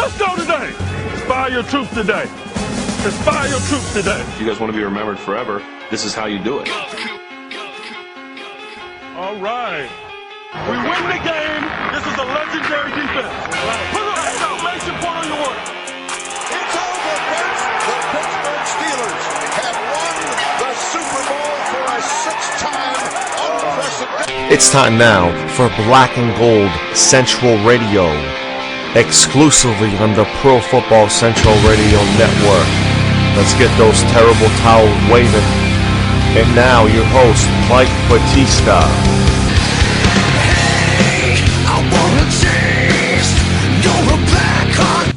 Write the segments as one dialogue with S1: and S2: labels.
S1: Let's go today. Inspire your troops today. Inspire your troops today.
S2: If you guys want to be remembered forever, this is how you do it.
S1: All right. We win the game. This is a legendary defense. Put an exclamation point on your work.
S3: It's over, folks. The Pittsburgh Steelers have won the Super Bowl for a sixth-time unprecedented.
S4: It's time now for Black and Gold Central Radio, exclusively on the Pro Football Central Radio Network. Let's get those terrible towels waving. And now your host, Mark Batista.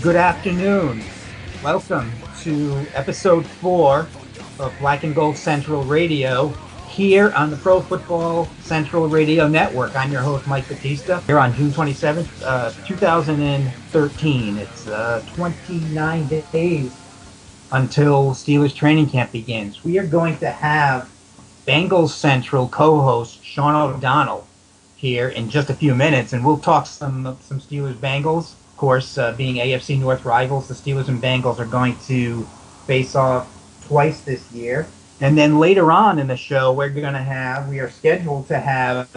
S5: Good afternoon. Welcome to episode 4 of Black and Gold Central Radio here on the Pro Football Central Radio Network. I'm your host, Mark Batista, here on June 27th, 2013. It's 29 days until Steelers training camp begins. We are going to have Bengals Central co-host Sean O'Donnell here in just a few minutes, and we'll talk some Steelers Bengals. Of course, being AFC North rivals, the Steelers and Bengals are going to face off twice this year. And then later on in the show, we are scheduled to have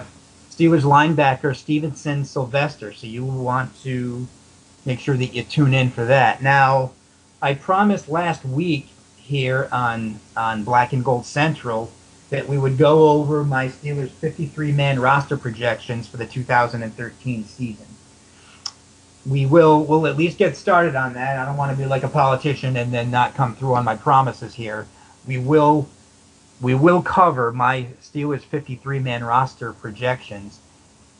S5: Steelers linebacker Stevenson Sylvester. So you want to make sure that you tune in for that. Now, I promised last week here on Black and Gold Central that we would go over my Steelers 53-man roster projections for the 2013 season. We'll at least get started on that. I don't want to be like a politician and then not come through on my promises here. We will cover my Steelers 53-man roster projections,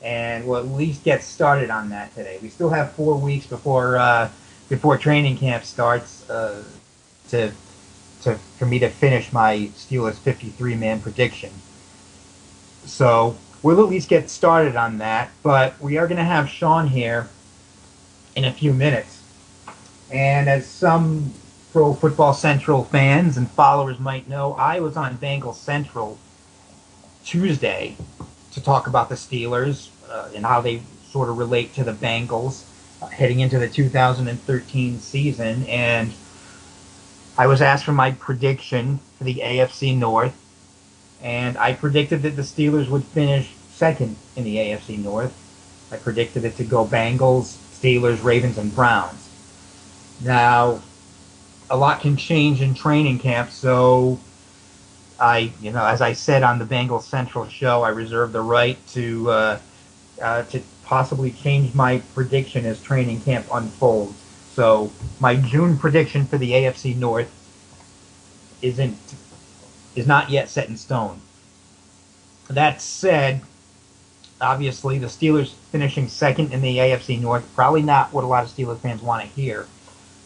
S5: and we'll at least get started on that today. We still have 4 weeks before training camp starts for me to finish my Steelers 53-man prediction. So we'll at least get started on that, but we are going to have Sean here in a few minutes. And as some Pro Football Central fans and followers might know, I was on Bengals Central Tuesday to talk about the Steelers and how they sort of relate to the Bengals heading into the 2013 season, and I was asked for my prediction for the AFC North, and I predicted that the Steelers would finish second in the AFC North. I predicted it to go Bengals, Steelers, Ravens, and Browns. Now, a lot can change in training camp, so as I said on the Bengals Central show, I reserve the right to possibly change my prediction as training camp unfolds. So my June prediction for the AFC North is not yet set in stone. That said, obviously the Steelers finishing second in the AFC North, probably not what a lot of Steelers fans want to hear.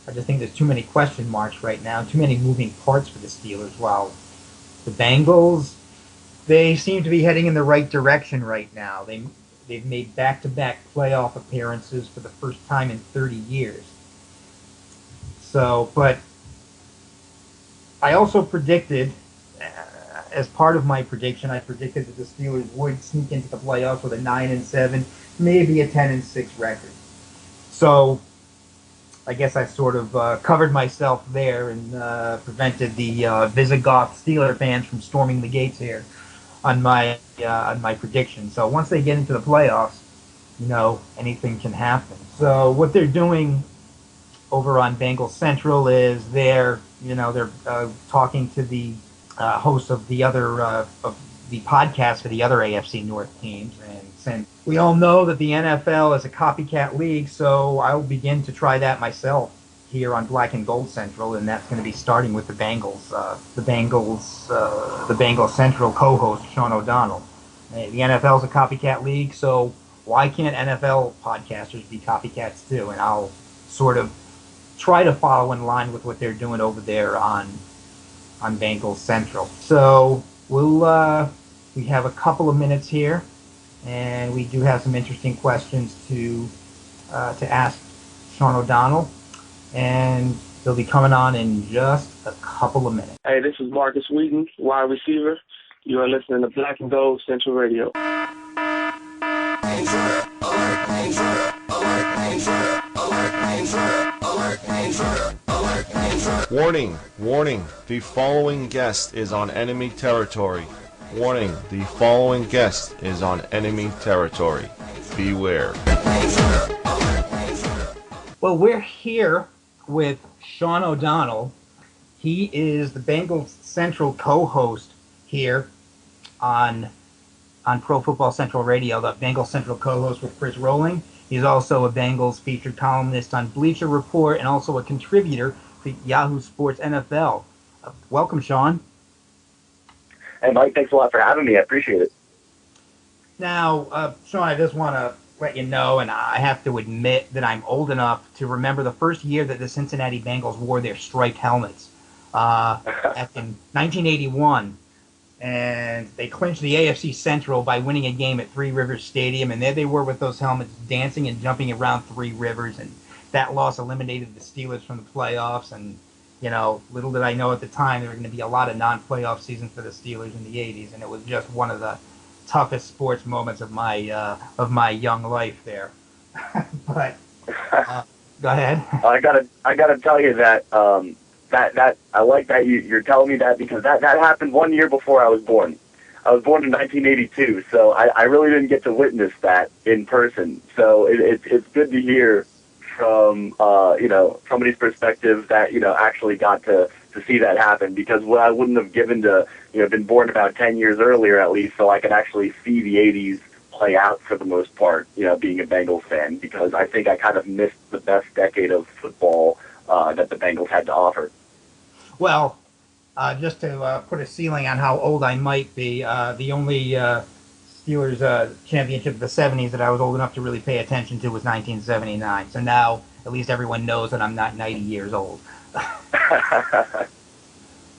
S5: I just think there's too many question marks right now, too many moving parts for the Steelers, while the Bengals, they seem to be heading in the right direction right now. They've made back-to-back playoff appearances for the first time in 30 years. So, but I also predicted, as part of my prediction, I predicted that the Steelers would sneak into the playoffs with a 9-7, maybe a 10-6 record. So, I guess I sort of covered myself there and prevented the Visigoth Steeler fans from storming the gates here on my prediction. So once they get into the playoffs, anything can happen. So what they're doing over on Bengals Central is they're talking to the hosts of the other of the podcast for the other AFC North teams, and since we all know that the NFL is a copycat league, so I'll begin to try that myself here on Black and Gold Central, and that's going to be starting with the Bengals, the Bengals Central co-host Sean O'Donnell. The NFL is a copycat league, so why can't NFL podcasters be copycats too? And I'll sort of try to follow in line with what they're doing over there on Bengals Central. So we have a couple of minutes here, and we do have some interesting questions to ask Sean O'Donnell, and they'll be coming on in just a couple of minutes.
S6: Hey, this is Marcus Wheaton, wide receiver. You are listening to Black and Gold Central Radio.
S4: Warning, warning, the following guest is on enemy territory. Warning, the following guest is on enemy territory. Beware.
S5: Well, we're here with Sean O'Donnell. He is the Bengals Central co-host here on Pro Football Central Radio, the Bengals Central co-host with Chris Rowling. He's also a Bengals featured columnist on Bleacher Report and also a contributor to Yahoo Sports NFL. Welcome, Sean.
S7: Hey, Mike, thanks a lot for having me. I appreciate it.
S5: Now, Sean, I just want to let you know, and I have to admit that I'm old enough to remember the first year that the Cincinnati Bengals wore their striped helmets back in 1981. And they clinched the AFC Central by winning a game at Three Rivers Stadium. And there they were with those helmets dancing and jumping around Three Rivers. And that loss eliminated the Steelers from the playoffs. And, you know, little did I know at the time there were going to be a lot of non-playoff seasons for the Steelers in the 80s. And it was just one of the toughest sports moments of my young life there. But go ahead.
S7: I gotta tell you that that I like that you're telling me that, because that happened 1 year before I was born. I was born in 1982, so I really didn't get to witness that in person. So it's good to hear from somebody's perspective that actually got to see that happen, because what I wouldn't have given to been born about 10 years earlier at least, so I could actually see the 80s play out for the most part, being a Bengals fan, because I think I kind of missed the best decade of football that the Bengals had to offer.
S5: Well, just to put a ceiling on how old I might be, the only Steelers championship of the 70s that I was old enough to really pay attention to was 1979. So now at least everyone knows that I'm not 90 years old.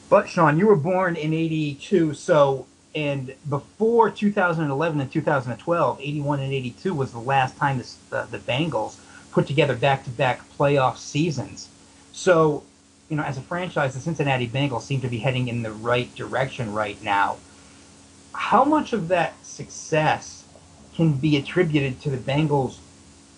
S5: But, Sean, you were born in 82, and before 2011 and 2012, 81 and 82 was the last time the Bengals put together back-to-back playoff seasons. So, as a franchise, the Cincinnati Bengals seem to be heading in the right direction right now. How much of that success can be attributed to the Bengals'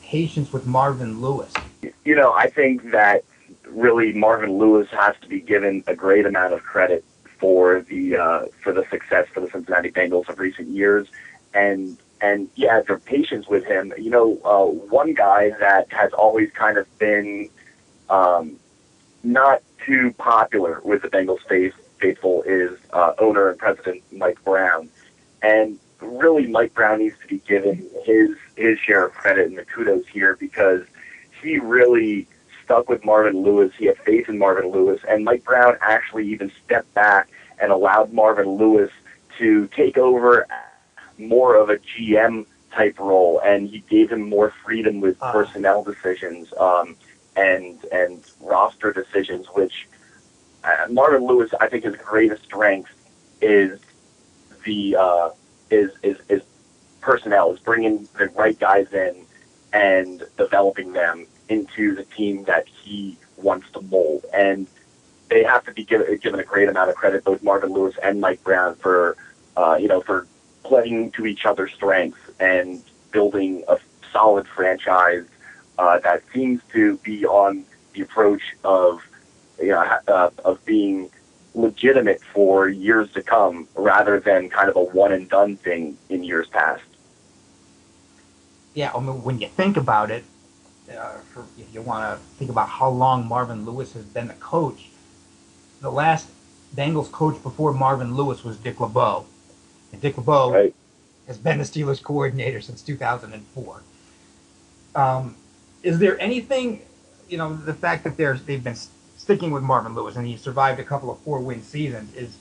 S5: patience with Marvin Lewis?
S7: I think that really Marvin Lewis has to be given a great amount of credit for the success for the Cincinnati Bengals of recent years, and yeah, their patience with him. One guy that has always kind of been not too popular with the Bengals faithful is owner and president Mike Brown, and really Mike Brown needs to be given his share of credit and the kudos here, because he really stuck with Marvin Lewis. He had faith in Marvin Lewis, and Mike Brown actually even stepped back and allowed Marvin Lewis to take over more of a GM type role, and he gave him more freedom with personnel decisions and roster decisions, which Marvin Lewis, I think, his greatest strength is is personnel, is bringing the right guys in and developing them into the team that he wants to mold. And they have to be given a great amount of credit, both Marvin Lewis and Mike Brown, for for playing to each other's strengths and building a solid franchise that seems to be on the approach of being legitimate for years to come, rather than kind of a one and done thing in years past.
S5: Yeah, I mean, when you think about it, if you want to think about how long Marvin Lewis has been the coach, the last Bengals coach before Marvin Lewis was Dick LeBeau. And Dick LeBeau has been the Steelers coordinator since 2004. Is there anything, the fact that they've been sticking with Marvin Lewis and he survived a couple of 4-win seasons, is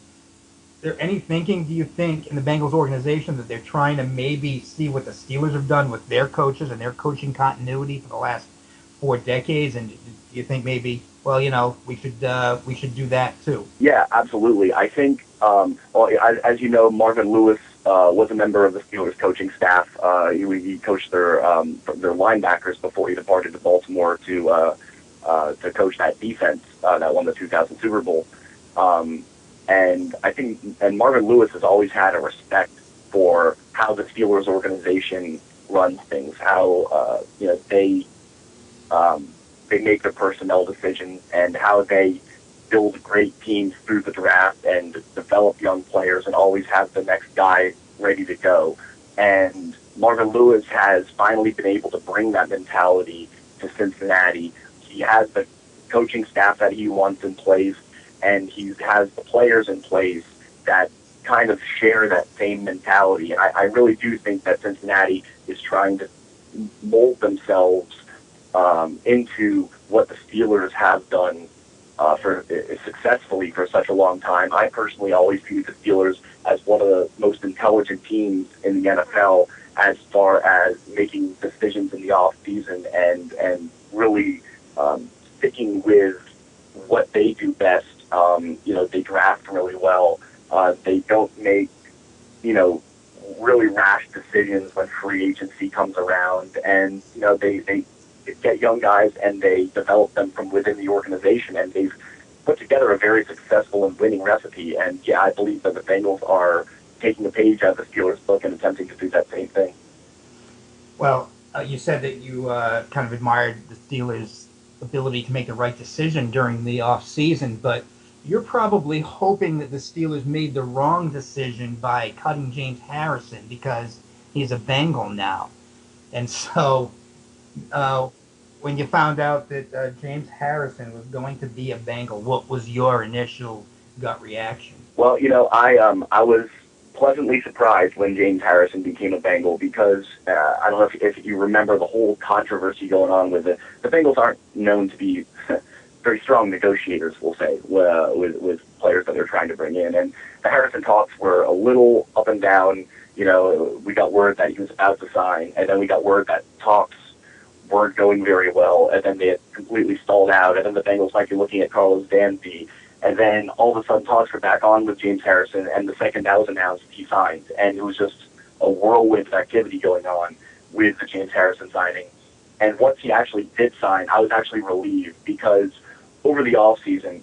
S5: there any thinking, do you think, in the Bengals organization that they're trying to maybe see what the Steelers have done with their coaches and their coaching continuity for the last 4 decades? And do you think maybe, we should do that too? Yeah,
S7: absolutely. I think, as you know, Marvin Lewis was a member of the Steelers coaching staff. He coached their linebackers before he departed to Baltimore to coach that defense that won the 2000 Super Bowl. And I think, Marvin Lewis has always had a respect for how the Steelers organization runs things, how they make their personnel decisions and how they build great teams through the draft and develop young players and always have the next guy ready to go. And Marvin Lewis has finally been able to bring that mentality to Cincinnati. He has the coaching staff that he wants in place, and he has the players in place that kind of share that same mentality. And I really do think that Cincinnati is trying to mold themselves into what the Steelers have done for successfully for such a long time. I personally always view the Steelers as one of the most intelligent teams in the NFL as far as making decisions in the off season and really sticking with what they do best. They draft really well. They don't make really rash decisions when free agency comes around, and they get young guys and they develop them from within the organization, and they've put together a very successful and winning recipe. And yeah, I believe that the Bengals are taking a page out of the Steelers' book and attempting to do that same thing.
S5: Well, you said that you kind of admired the Steelers' ability to make the right decision during the off season, but you're probably hoping that the Steelers made the wrong decision by cutting James Harrison because he's a Bengal now. And so when you found out that James Harrison was going to be a Bengal, what was your initial gut reaction?
S7: Well, I was pleasantly surprised when James Harrison became a Bengal because I don't know if you remember the whole controversy going on with it. The Bengals aren't known to be very strong negotiators, we'll say, with players that they're trying to bring in. And the Harrison talks were a little up and down. We got word that he was about to sign, and then we got word that talks weren't going very well, and then they had completely stalled out, and then the Bengals might be looking at Carlos Danby, and then all of a sudden talks were back on with James Harrison, and the second that was announced, he signed. And it was just a whirlwind of activity going on with the James Harrison signing. And once he actually did sign, I was actually relieved because over the offseason,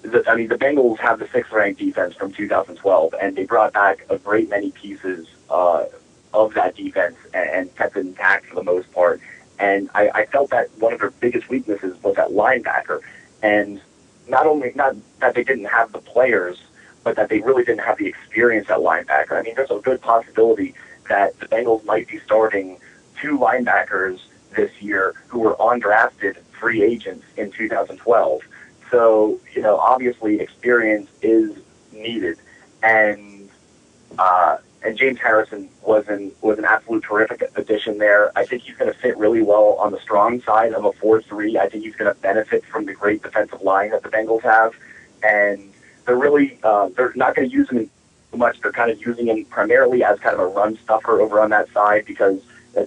S7: the Bengals have the 6th-ranked defense from 2012, and they brought back a great many pieces of that defense and kept it intact for the most part. And I felt that one of their biggest weaknesses was at linebacker. And not that they didn't have the players, but that they really didn't have the experience at linebacker. I mean, there's a good possibility that the Bengals might be starting 2 linebackers this year who were undrafted free agents in 2012. So, obviously experience is needed. And James Harrison was an absolute terrific addition there. I think he's going to fit really well on the strong side of a 4-3. I think he's going to benefit from the great defensive line that the Bengals have. And they're not going to use him too much. They're kind of using him primarily as kind of a run stuffer over on that side because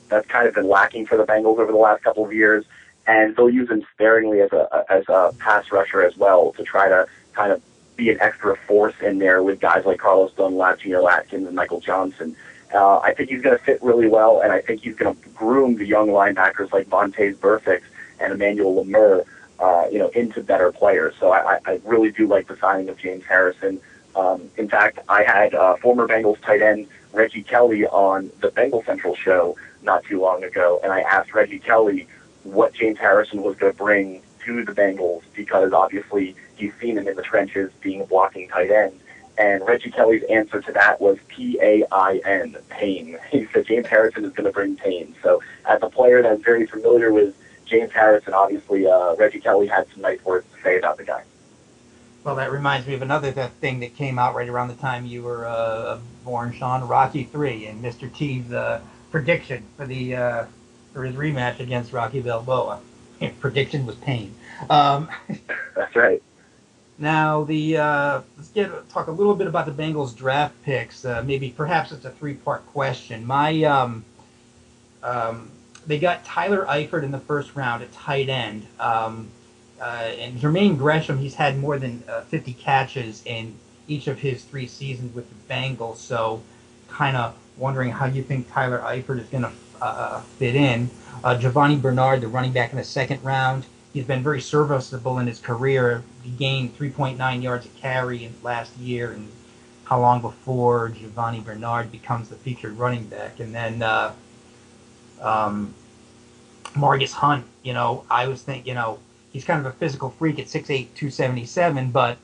S7: that's kind of been lacking for the Bengals over the last couple of years. And they'll use him sparingly as a pass rusher as well to try to kind of be an extra force in there with guys like Carlos Dunlap, Geno Atkins, and Michael Johnson. I think he's going to fit really well, and I think he's going to groom the young linebackers like Vontaze Burfict and Emmanuel Lemur, into better players. So I really do like the signing of James Harrison. In fact, I had former Bengals tight end Reggie Kelly on the BlackNGoldCentral show not too long ago, and I asked Reggie Kelly what James Harrison was going to bring to the Bengals because obviously he's seen him in the trenches being a blocking tight end. And Reggie Kelly's answer to that was P-A-I-N, pain. He said James Harrison is going to bring pain. So as a player that's very familiar with James Harrison, obviously Reggie Kelly had some nice words to say about the guy.
S5: Well, that reminds me of another thing that came out right around the time you were born, Sean, Rocky III, and Mr. T's prediction for his rematch against Rocky Balboa. Prediction was pain.
S7: That's right.
S5: Now, let's talk a little bit about the Bengals draft picks. Perhaps it's a 3-part question. They got Tyler Eifert in the first round at tight end. And Jermaine Gresham, he's had more than 50 catches in each of his 3 seasons with the Bengals. So kind of wondering how you think Tyler Eifert is going to fit in. Giovanni Bernard, the running back in the 2nd round. He's been very serviceable in his career. He gained 3.9 yards a carry in last year. And how long before Giovanni Bernard becomes the featured running back? And then Margus Hunt I was thinking, he's kind of a physical freak at 6'8", 277, but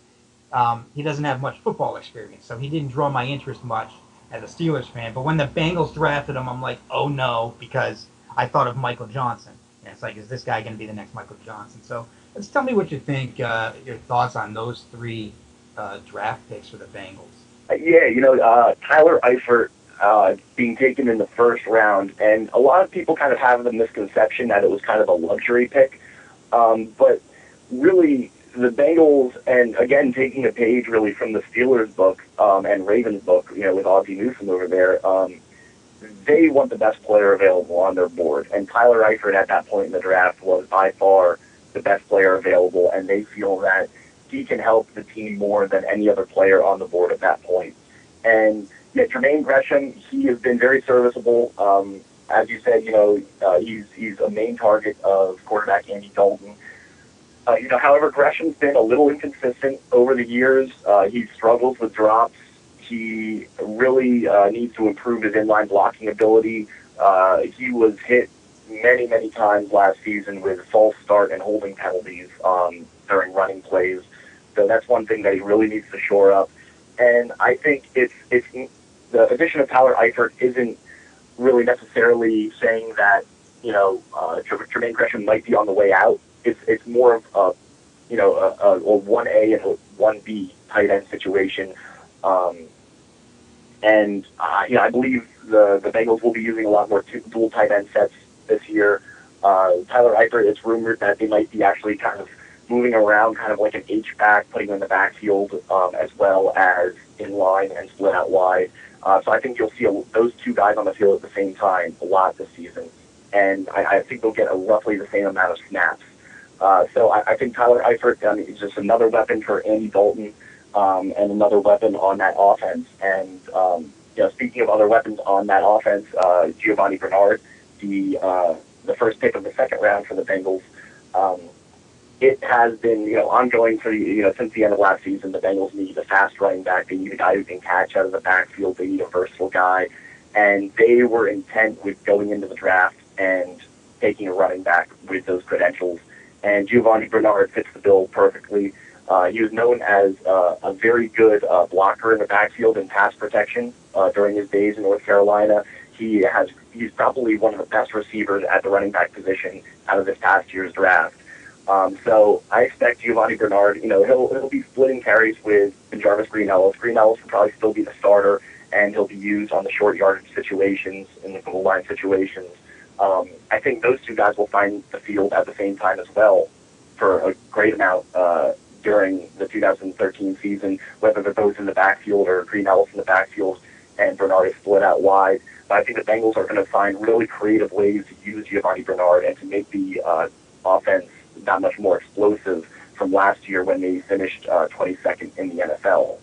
S5: he doesn't have much football experience, so he didn't draw my interest much as a Steelers fan. But when the Bengals drafted him, I'm like, oh no, because I thought of Michael Johnson. And it's like, is this guy going to be the next Michael Johnson? So let's tell me what you think, your thoughts on those three draft picks for the Bengals.
S7: Tyler Eifert being taken in the first round, and a lot of people kind of have the misconception that it was kind of a luxury pick, but really the Bengals, and again taking a page really from the Steelers book and Ravens book, with Ozzie Newsome over there, they want the best player available on their board, and Tyler Eifert at that point in the draft was by far the best player available, and they feel that he can help the team more than any other player on the board at that point. And Jermaine Gresham, he has been very serviceable. As you said, he's a main target of quarterback Andy Dalton. However, Gresham's been a little inconsistent over the years. He struggles with drops. He really needs to improve his inline blocking ability. He was hit many, many times last season with false start and holding penalties during running plays. So that's one thing that he really needs to shore up. And I think it's the addition of Tyler Eifert isn't really necessarily saying that Jermaine Gresham might be on the way out. It's more of a 1A and a 1B tight end situation. I believe the Bengals will be using a lot more dual tight end sets this year. Tyler Eifert, it's rumored that they might be actually kind of moving around kind of like an H-back, putting him in the backfield as well as in line and split out wide. So I think you'll see those two guys on the field at the same time a lot this season. And I think they'll get roughly the same amount of snaps. So I think Tyler Eifert is just another weapon for Andy Dalton and another weapon on that offense. And, speaking of other weapons on that offense, Giovanni Bernard, the first pick of the second round for the Bengals, it has been, ongoing for since the end of last season. The Bengals need a fast running back. They need a guy who can catch out of the backfield. They need a versatile guy. And they were intent with going into the draft and taking a running back with those credentials. And Giovanni Bernard fits the bill perfectly. He was known as a very good blocker in the backfield and pass protection during his days in North Carolina. He's probably one of the best receivers at the running back position out of this past year's draft. So I expect Giovanni Bernard, he'll be splitting carries with Jarvis Green-Ellis. Green-Ellis will probably still be the starter, and he'll be used on the short yardage situations and the goal line situations. I think those two guys will find the field at the same time as well for a great amount during the 2013 season, whether they're both in the backfield or Green-Ellis in the backfield and Bernard is split out wide. But I think the Bengals are going to find really creative ways to use Giovanni Bernard and to make the offense that much more explosive from last year when they finished 22nd in the NFL.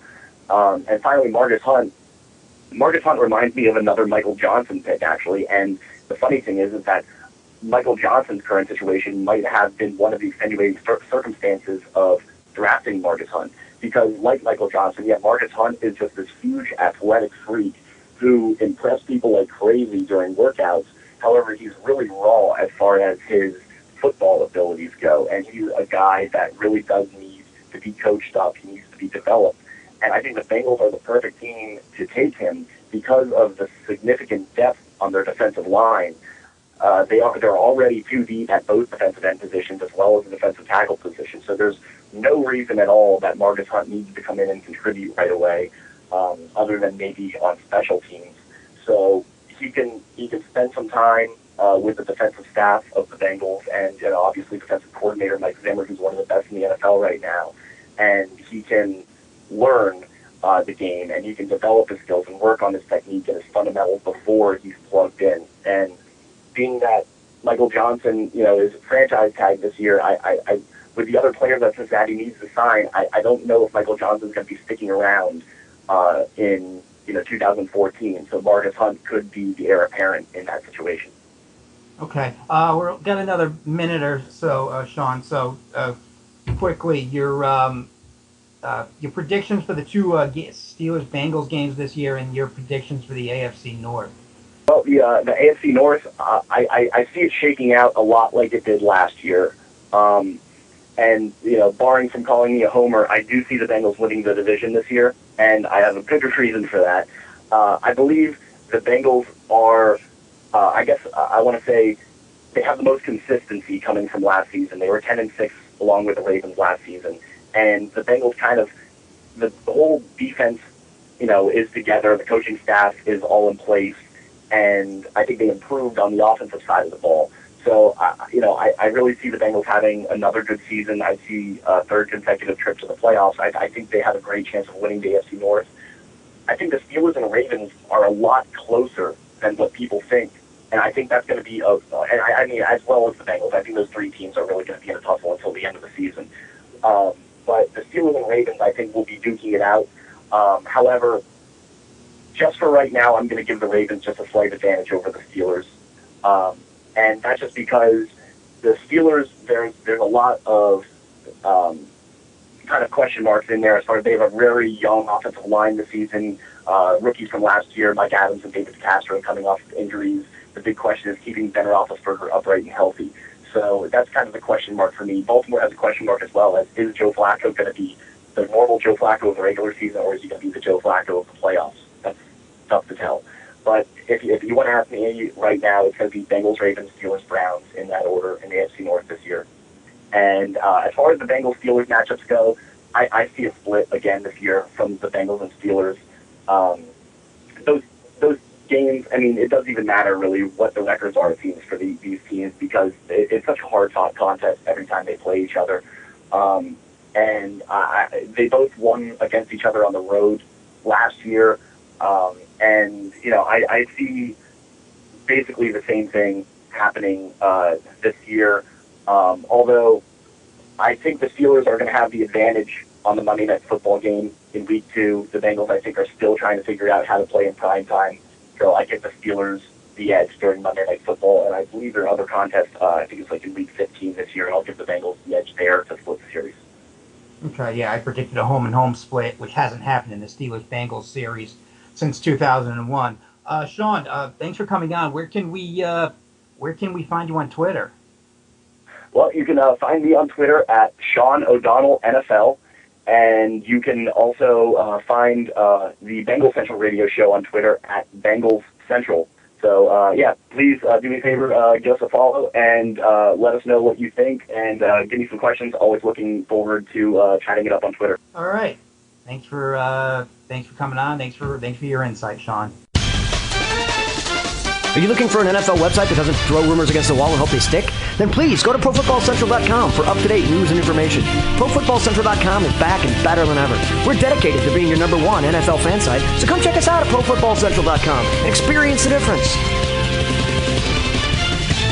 S7: And finally, Marcus Hunt. Marcus Hunt reminds me of another Michael Johnson pick, actually. And the funny thing is that Michael Johnson's current situation might have been one of the extenuating circumstances of drafting Marcus Hunt. Because like Michael Johnson, Marcus Hunt is just this huge athletic freak who impressed people like crazy during workouts. However, he's really raw as far as his football abilities go, and he's a guy that really does need to be coached up. He needs to be developed, and I think the Bengals are the perfect team to take him because of the significant depth on their defensive line. They're already too deep at both defensive end positions as well as the defensive tackle position. So there's no reason at all that Marcus Hunt needs to come in and contribute right away, other than maybe on special teams. So he can spend some time with the defensive staff of the Bengals and obviously defensive coordinator Mike Zimmer, who's one of the best in the NFL right now. And he can learn the game, and he can develop his skills and work on his technique and his fundamentals before he's plugged in. And being that Michael Johnson, is a franchise tag this year, I with the other players that Cincinnati needs to sign, I don't know if Michael Johnson's going to be sticking around in 2014. So Marcus Hunt could be the heir apparent in that situation.
S5: Okay, we've got another minute or so, Sean. So quickly, your predictions for the two Steelers-Bengals games this year, and your predictions for the AFC North.
S7: Well, the AFC North, I see it shaking out a lot like it did last year. And, barring from calling me a homer, I do see the Bengals winning the division this year, and I have a good reason for that. I believe the Bengals are, I want to say, they have the most consistency coming from last season. They were 10-6 along with the Ravens last season. And the Bengals the whole defense, is together. The coaching staff is all in place. And I think they improved on the offensive side of the ball. So, I really see the Bengals having another good season. I see a third consecutive trip to the playoffs. I think they have a great chance of winning the AFC North. I think the Steelers and Ravens are a lot closer than what people think. And I think that's going to be, as well as the Bengals, I think those three teams are really going to be in a tussle until the end of the season. But the Steelers and Ravens, I think, will be duking it out. However, just for right now, I'm going to give the Ravens just a slight advantage over the Steelers. And that's just because the Steelers, there's a lot of kind of question marks in there as far as they have a very young offensive line this season. Rookies from last year, Mike Adams and David Castro coming off injuries. The big question is keeping Ben Roethlisberger upright and healthy. So that's kind of the question mark for me. Baltimore has a question mark as well. Is Joe Flacco going to be the normal Joe Flacco of the regular season, or is he going to be the Joe Flacco of the playoffs? That's tough to tell. But if you want to ask me right now, it's going to be Bengals, Ravens, Steelers, Browns in that order in the AFC North this year. And as far as the Bengals-Steelers matchups go, I see a split again this year from the Bengals and Steelers. Those games, it doesn't even matter really what the records are, it seems, for these teams, because it's such a hard-fought contest every time they play each other. And they both won against each other on the road last year. And, I see basically the same thing happening this year. Although I think the Steelers are going to have the advantage on the Monday Night Football game in Week 2. The Bengals, I think, are still trying to figure out how to play in prime time. So I give the Steelers the edge during Monday Night Football. And I believe there are other contests, I think it's like in Week 15 this year, and I'll give the Bengals the edge there to split the series.
S5: Okay, yeah, I predicted a home-and-home split, which hasn't happened in the Steelers-Bengals series since 2001. Sean, thanks for coming on. Where can we find you on Twitter?
S7: Well, you can find me on Twitter at Sean O'Donnell NFL, and you can also find the Bengals Central radio show on Twitter at Bengals Central. So, please do me a favor, give us a follow, and let us know what you think, and give me some questions. Always looking forward to chatting it up on Twitter.
S5: All right. Thanks for coming on. Thanks for your insight, Sean.
S8: Are you looking for an NFL website that doesn't throw rumors against the wall and hope they stick? Then please go to ProFootballCentral.com for up-to-date news and information. ProFootballCentral.com is back and better than ever. We're dedicated to being your number one NFL fan site, so come check us out at ProFootballCentral.com and experience the difference.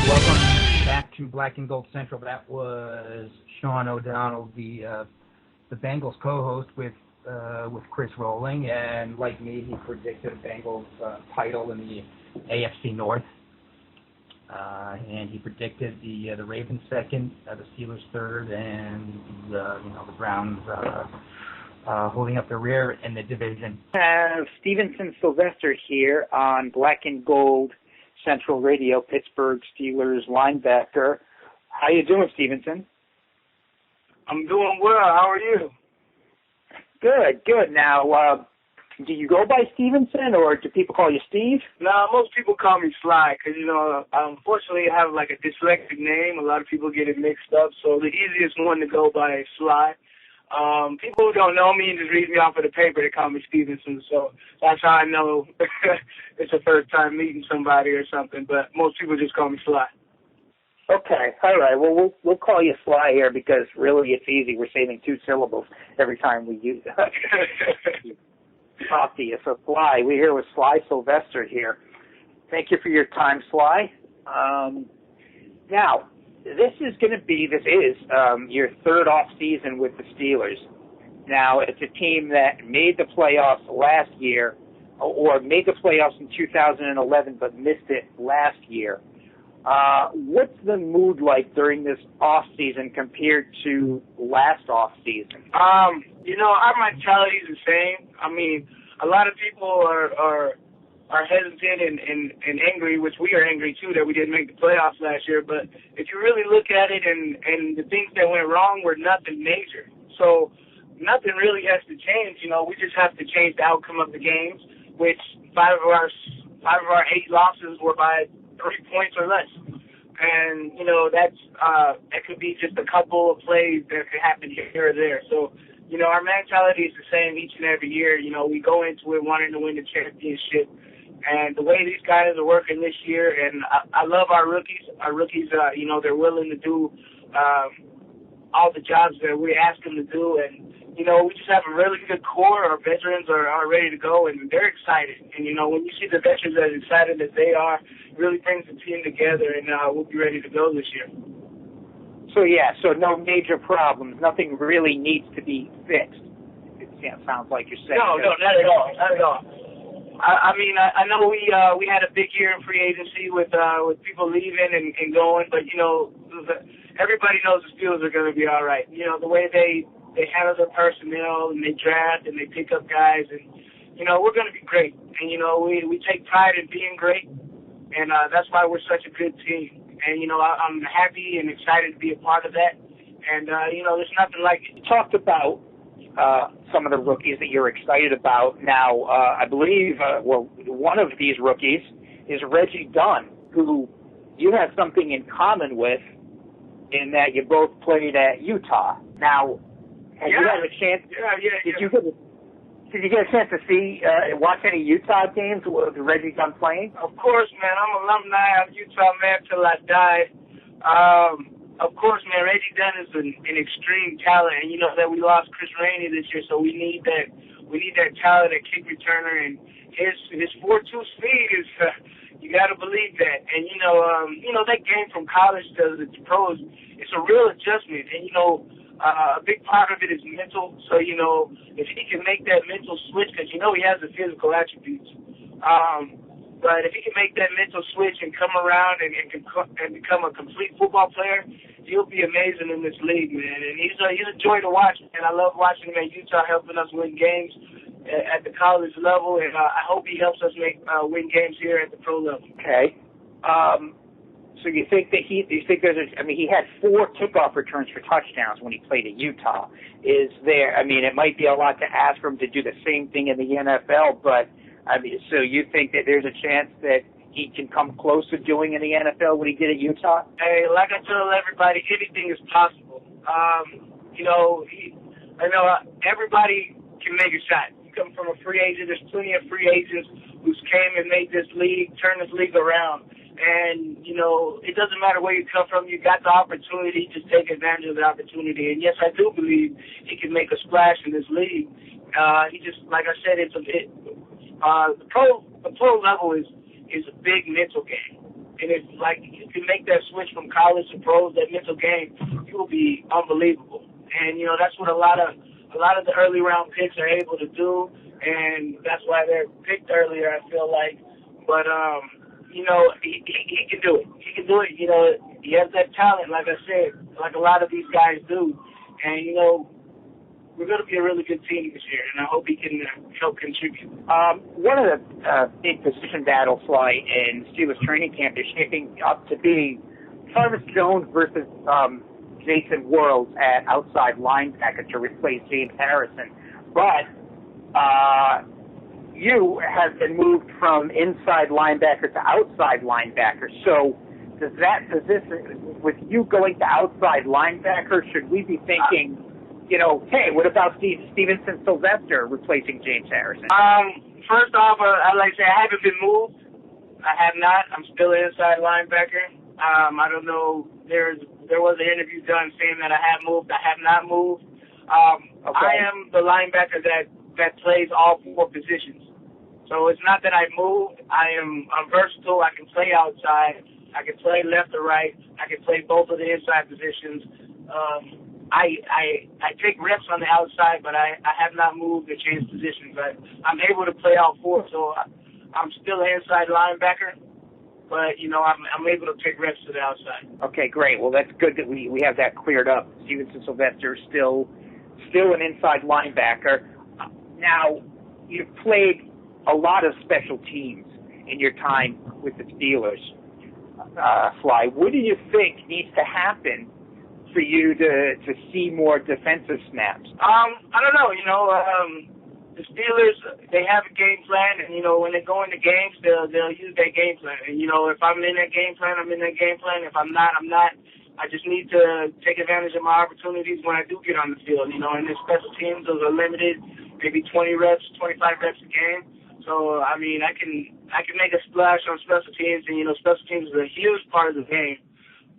S5: Welcome back to Black and Gold Central. That was Sean O'Donnell, the Bengals co-host with Chris Rowling, and like me, he predicted a Bengals title in the AFC North, and he predicted the Ravens second, the Steelers third, and the Browns holding up the rear in the division.
S9: Stevenson Sylvester here on Black and Gold Central Radio, Pittsburgh Steelers linebacker. How you doing, Stevenson?
S10: I'm doing well. How are you?
S9: Good. Now, do you go by Stevenson, or do people call you Steve?
S10: No, most people call me Sly, because, unfortunately I have like a dyslexic name. A lot of people get it mixed up, so the easiest one to go by is Sly. People who don't know me and just read me off of the paper, they call me Stevenson, so that's how I know it's the first time meeting somebody or something, but most people just call me Sly.
S9: Okay, all right. Well, we'll call you Sly here because really it's easy. We're saving 2 syllables every time we use it. Talk to you. So Sly, we're here with Sly Sylvester here. Thank you for your time, Sly. Now, this is your third off season with the Steelers. Now, it's a team that made the playoffs last year, or made the playoffs in 2011, but missed it last year. What's the mood like during this off season compared to last off season?
S10: Our mentality is the same. I mean, a lot of people are are hesitant and angry, which we are angry too that we didn't make the playoffs last year. But if you really look at it, and the things that went wrong were nothing major, so nothing really has to change. We just have to change the outcome of the games, which five of our 8 losses were by 3 points or less. And, that could be just a couple of plays that could happen here or there. So, our mentality is the same each and every year. We go into it wanting to win the championship. And the way these guys are working this year, and I love our rookies. Our rookies, they're willing to do all the jobs that we ask them to do. And, we just have a really good core. Our veterans are ready to go, and they're excited. And, when you see the veterans as excited as they are, it really brings the team together, and we'll be ready to go this year.
S9: So no major problems. Nothing really needs to be fixed. It sounds like you're saying.
S10: No, not at all. Not at all. I know we had a big year in free agency with people leaving and going, but, everybody knows the Steelers are going to be all right. The way they handle their personnel, and they draft, and they pick up guys, and, we're going to be great. And, we take pride in being great, and that's why we're such a good team. And, I'm happy and excited to be a part of that. And, there's nothing like it.
S9: You talked about some of the rookies that you're excited about. Now, I believe, one of these rookies is Reggie Dunn, who you have something in common with in that you both played at Utah. Now, have you had a chance? Did you get a chance to watch any Utah games with Reggie Dunn playing?
S10: Of course, man. I'm an alumni of Utah, man, till I die. Of course, man, Reggie Dunn is an extreme talent, and that we lost Chris Rainey this year, so we need that talent at kick returner, and his 4.2 speed is you got to believe that. And that game from college to the pros, it's a real adjustment, and a big part of it is mental. So, if he can make that mental switch, because, he has the physical attributes. But if he can make that mental switch and come around and become a complete football player, he'll be amazing in this league, man. And he's a joy to watch, and I love watching him at Utah, helping us win games at the college level, and I hope he helps us win games here at the pro level.
S9: Okay. So you think that he had 4 kickoff returns for touchdowns when he played at Utah. It might be a lot to ask for him to do the same thing in the NFL, but, so you think that there's a chance that he can come close to doing in the NFL what he did at Utah?
S10: Hey, like I tell everybody, anything is possible. Everybody can make a shot. You come from a free agent, there's plenty of free agents who came and made this league, turned this league around. And, it doesn't matter where you come from. You got the opportunity, just take advantage of the opportunity. And, yes, I do believe he can make a splash in this league. He just, like I said, the pro level is a big mental game. And it's like you can make that switch from college to pros, that mental game, you will be unbelievable. And, that's what a lot of the early round picks are able to do. And that's why they're picked earlier, I feel like. But, he can do it. He can do it. He has that talent, like I said, like a lot of these guys do. And, we're going to be a really good team this year, and I hope he can help contribute.
S9: One of the big position battles in Steelers training camp is shaping up to be Travis Jones versus Jason Worlds at outside linebacker to replace James Harrison. But you have been moved from inside linebacker to outside linebacker. So with you going to outside linebacker, should we be thinking, hey, what about Stevenson Sylvester replacing James Harrison?
S10: First off, I'd like to say I haven't been moved. I have not. I'm still an inside linebacker. I don't know. There was an interview done saying that I have moved. I have not moved. Okay. I am the linebacker that plays all 4 positions. So it's not that I moved. I'm versatile. I can play outside. I can play left or right. I can play both of the inside positions. I take reps on the outside, but I have not moved or changed positions. I'm able to play all 4, so I'm still an inside linebacker. But, I'm able to take reps to the outside.
S9: Okay, great. Well, that's good that we have that cleared up. Stevenson Sylvester still an inside linebacker. Now, you've played a lot of special teams. in your time with the Steelers. Sly, what do you think needs to happen for you to see more defensive snaps?
S10: I don't know. The Steelers, they have a game plan, and when they go into games, they'll use that game plan. And if I'm in that game plan, I'm in that game plan. If I'm not, I'm not. I just need to take advantage of my opportunities when I do get on the field. And the special teams, those are limited, maybe 20 reps, 25 reps a game. So I can make a splash on special teams, and special teams is a huge part of the game.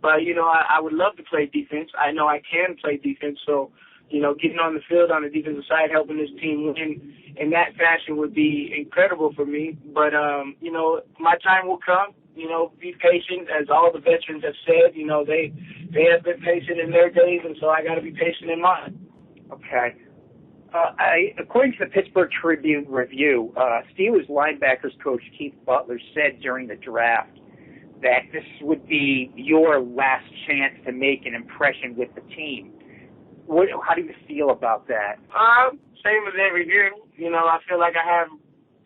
S10: But I would love to play defense. I know I can play defense, so. Getting on the field on the defensive side, helping this team win in that fashion would be incredible for me. But, my time will come. Be patient, as all the veterans have said. They have been patient in their days, and so I got to be patient in mine.
S9: Okay. According to the Pittsburgh Tribune Review, Steelers linebackers coach Keith Butler said during the draft that this would be your last chance to make an impression with the team. How do you feel about that?
S10: Same as every year. I feel like I have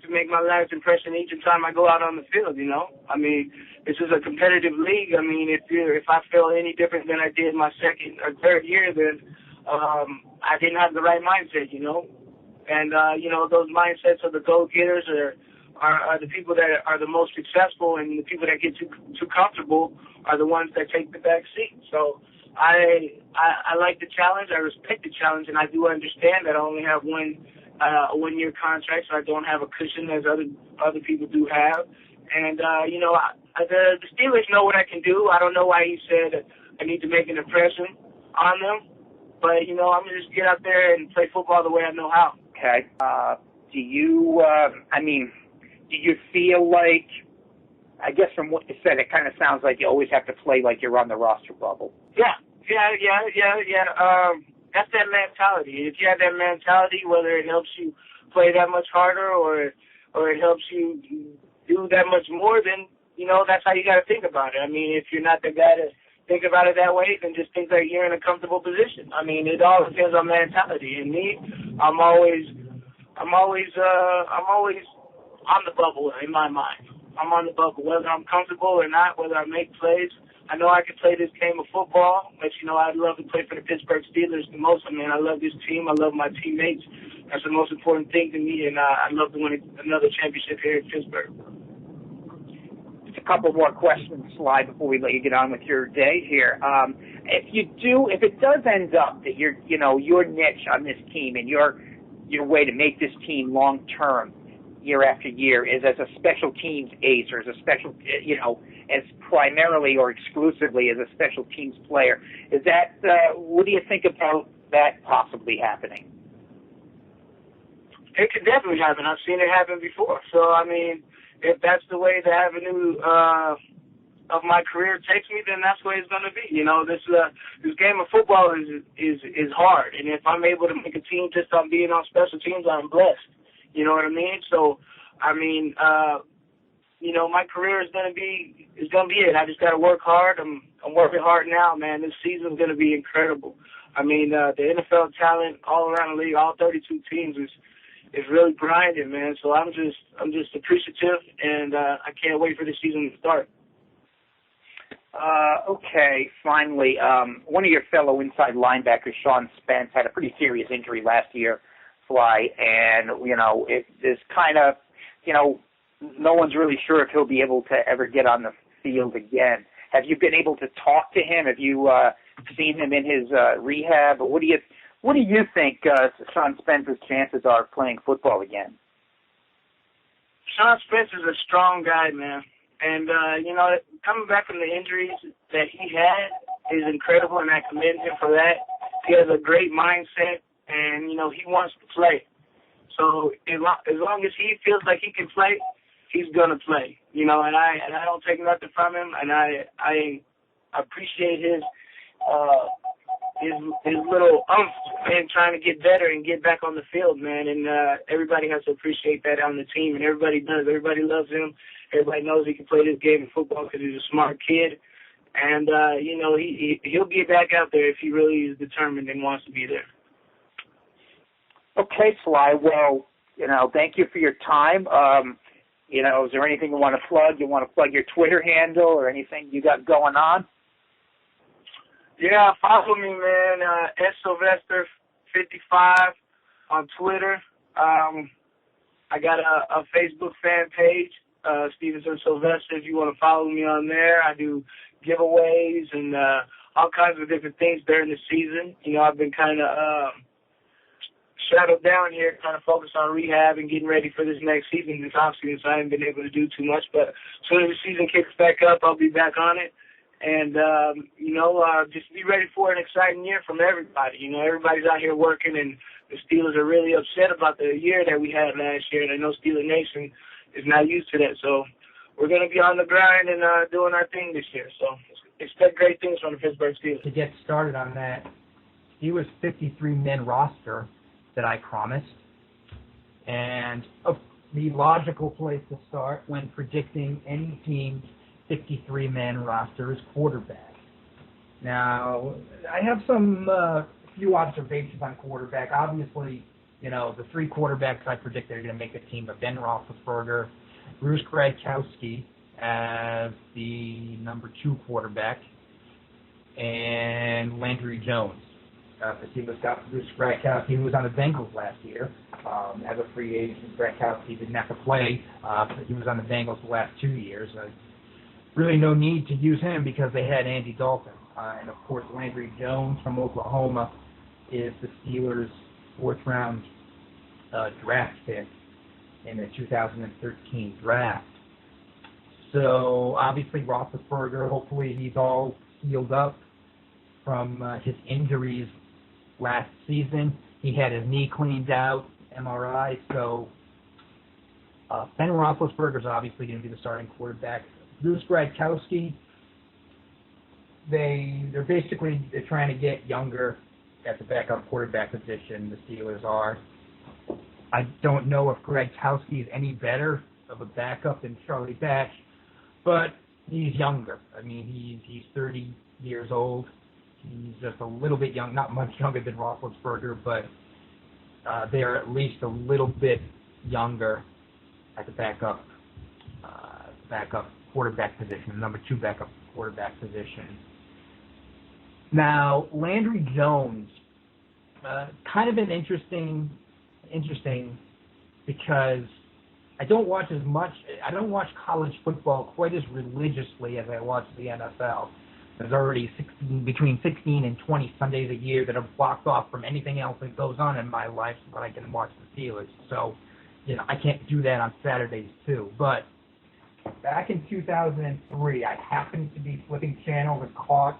S10: to make my last impression each time I go out on the field. This is a competitive league. If I feel any different than I did my second or third year, then I didn't have the right mindset. And those mindsets of the go-getters are the people that are the most successful, and the people that get too comfortable are the ones that take the back seat. So. I like the challenge. I respect the challenge, and I do understand that I only have a 1-year contract, so I don't have a cushion as other people do have. And the Steelers know what I can do. I don't know why he said I need to make an impression on them, but I'm gonna just get out there and play football the way I know how.
S9: Okay. Do you feel like? I guess from what you said, it kind of sounds like you always have to play like you're on the roster bubble.
S10: Yeah. That's that mentality. If you have that mentality, whether it helps you play that much harder or it helps you do that much more, then that's how you got to think about it. If you're not the guy to think about it that way, then just think that you're in a comfortable position. It all depends on mentality. And me, I'm always on the bubble in my mind. I'm on the bubble, whether I'm comfortable or not, whether I make plays. I know I can play this game of football, but, I'd love to play for the Pittsburgh Steelers the most. I love this team. I love my teammates. That's the most important thing to me, and I'd love to win another championship here in Pittsburgh.
S9: Just a couple more questions, Sly, before we let you get on with your day here. If it does end up that your niche on this team and your way to make this team long-term, year after year, is as a special teams ace or as a special, as primarily or exclusively as a special teams player. Is that, what do you think about that possibly happening?
S10: It could definitely happen. I've seen it happen before. So, if that's the way the avenue of my career takes me, then that's the way it's going to be. This game of football is hard. And if I'm able to make a team just on being on special teams, I'm blessed. You know what I mean? So, my career is gonna be it. I just gotta work hard. I'm working hard now, man. This season's gonna be incredible. The NFL talent all around the league, all 32 teams is really grinding, man. So I'm just appreciative, and I can't wait for the season to start.
S9: Okay, finally, one of your fellow inside linebackers, Sean Spence, had a pretty serious injury last year. Fly, and it is kind of, no one's really sure if he'll be able to ever get on the field again. Have you been able to talk to him? Have you seen him in his rehab? What do you think Sean Spence's chances are of playing football again?
S10: Sean Spence is a strong guy, man, and coming back from the injuries that he had is incredible, and I commend him for that. He has a great mindset. And, he wants to play. So as long as he feels like he can play, he's going to play. And I don't take nothing from him. And I appreciate his little umph in trying to get better and get back on the field, man. And everybody has to appreciate that on the team. And everybody does. Everybody loves him. Everybody knows he can play this game of football because he's a smart kid. And, he'll get back out there if he really is determined and wants to be there.
S9: Okay, Sly. Well, thank you for your time. Is there anything you want to plug? You want to plug your Twitter handle or anything you got going on?
S10: Yeah, follow me, man. Sylvester55 on Twitter. I got a Facebook fan page, Stevenson Sylvester. If you want to follow me on there, I do giveaways and all kinds of different things during the season. I've been kind of shadowed down here, kind of focused on rehab and getting ready for this next season, this offseason, so I haven't been able to do too much. But as soon as the season kicks back up, I'll be back on it. And, just be ready for an exciting year from everybody. Everybody's out here working, and the Steelers are really upset about the year that we had last year, and I know Steeler Nation is not used to that. So we're going to be on the grind and doing our thing this year. So expect great things from the Pittsburgh Steelers.
S5: To get started on that, Steelers 53-man roster that I promised, and the logical place to start when predicting any team's 53-man roster is quarterback. Now, I have some few observations on quarterback. Obviously, the three quarterbacks I predict are going to make the team are Ben Roethlisberger, Bruce Gronkowski as the number 2 quarterback, and Landry Jones. The Steelers got Bruce Gronkowski, who was on the Bengals last year as a free agent. Gronkowski didn't have to play, but he was on the Bengals the last 2 years. Really no need to use him because they had Andy Dalton. And, of course, Landry Jones from Oklahoma is the Steelers' 4th-round draft pick in the 2013 draft. So, obviously, Roethlisberger, hopefully he's all healed up from his injuries last season. He had his knee cleaned out, MRI, so Ben Roethlisberger is obviously going to be the starting quarterback. Bruce Gronkowski, they're trying to get younger at the backup quarterback position. The Steelers are. I don't know if Gronkowski is any better of a backup than Charlie Batch, but he's younger. I mean, he's 30 years old. He's just a little bit young, not much younger than Roethlisberger, but they're at least a little bit younger at the backup quarterback position, number 2 backup quarterback position. Now, Landry Jones, kind of an interesting because I don't watch college football quite as religiously as I watch the NFL. There's already between 16 and 20 Sundays a year that are blocked off from anything else that goes on in my life so that I can watch the Steelers. So, I can't do that on Saturdays too. But back in 2003, I happened to be flipping channels and caught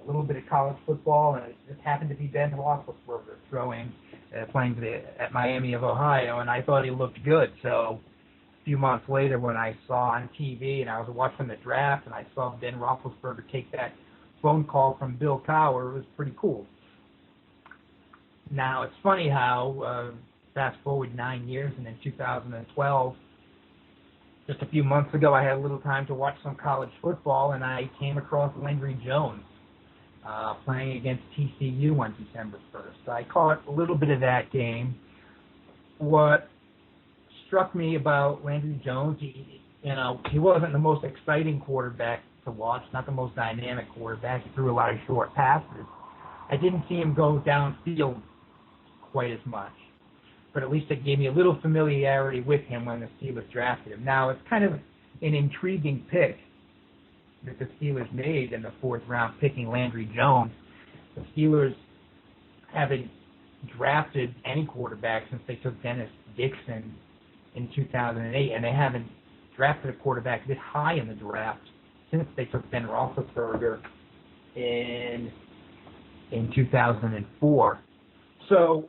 S5: a little bit of college football, and it just happened to be Ben Roethlisberger playing at Miami of Ohio, and I thought he looked good. So a few months later when I saw on TV and I was watching the draft and I saw Ben Roethlisberger take that phone call from Bill Cowher, it was pretty cool. Now, it's funny how, fast forward 9 years, and in 2012, just a few months ago, I had a little time to watch some college football, and I came across Landry Jones playing against TCU on December 1st. I caught a little bit of that game. What struck me about Landry Jones, he wasn't the most exciting quarterback to watch, not the most dynamic quarterback. He threw a lot of short passes. I didn't see him go downfield quite as much, but at least it gave me a little familiarity with him when the Steelers drafted him. Now, it's kind of an intriguing pick that the Steelers made in the 4th round, picking Landry Jones. The Steelers haven't drafted any quarterback since they took Dennis Dixon in 2008, and they haven't drafted a quarterback this high in the draft since they took Ben Roethlisberger in 2004. So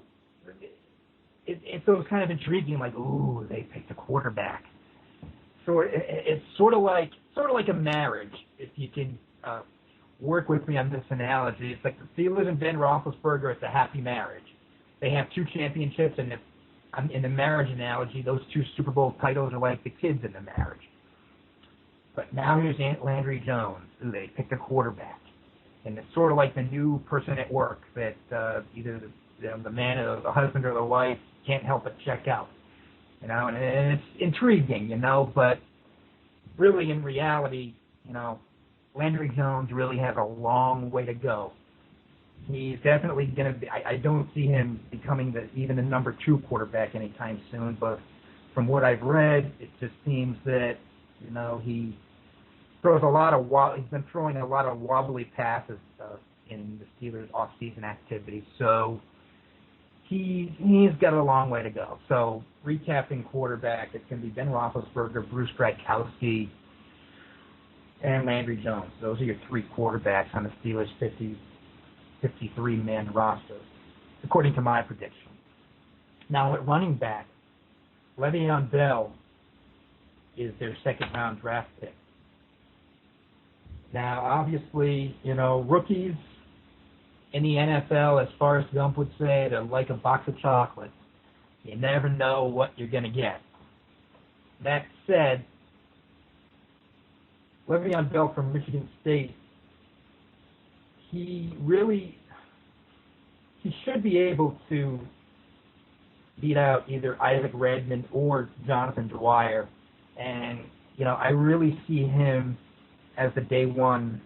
S5: it was kind of intriguing, like, ooh, they picked a quarterback. So it's sort of like a marriage, if you can work with me on this analogy. It's like the Steelers and Ben Roethlisberger, it's a happy marriage. They have 2 championships, and in the marriage analogy, those 2 Super Bowl titles are like the kids in the marriage. But now here's Landry Jones. They picked a quarterback. And it's sort of like the new person at work that either the man or the husband or the wife can't help but check out. and it's intriguing, but really in reality, Landry Jones really has a long way to go. He's definitely going to be, I don't see him becoming even the number 2 quarterback anytime soon, but from what I've read, it just seems that, he throws he's been throwing a lot of wobbly passes in the Steelers' off-season activity, so he's got a long way to go. So, recapping quarterback, it's going to be Ben Roethlisberger, Bruce Gradkowski, and Landry Jones. Those are your 3 quarterbacks on the Steelers' 53-man roster, according to my prediction. Now, at running back, Le'Veon Bell is their second-round draft pick. Now, obviously, rookies in the NFL, as Forrest Gump would say, they're like a box of chocolates. You never know what you're going to get. That said, Le'Veon Bell from Michigan State, he should be able to beat out either Isaac Redmond or Jonathan Dwyer. And, I really see him as the day one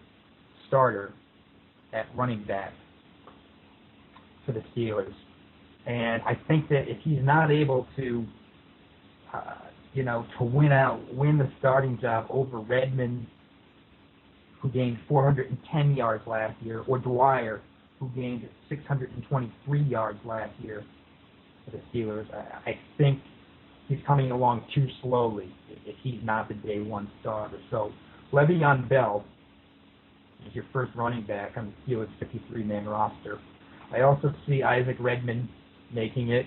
S5: starter at running back for the Steelers. And I think that if he's not able to, to win the starting job over Redmond, who gained 410 yards last year, or Dwyer, who gained 623 yards last year for the Steelers, I think he's coming along too slowly if he's not the day one starter. So Le'Veon Bell is your first running back on the Steelers' 53-man roster. I also see Isaac Redmond making it.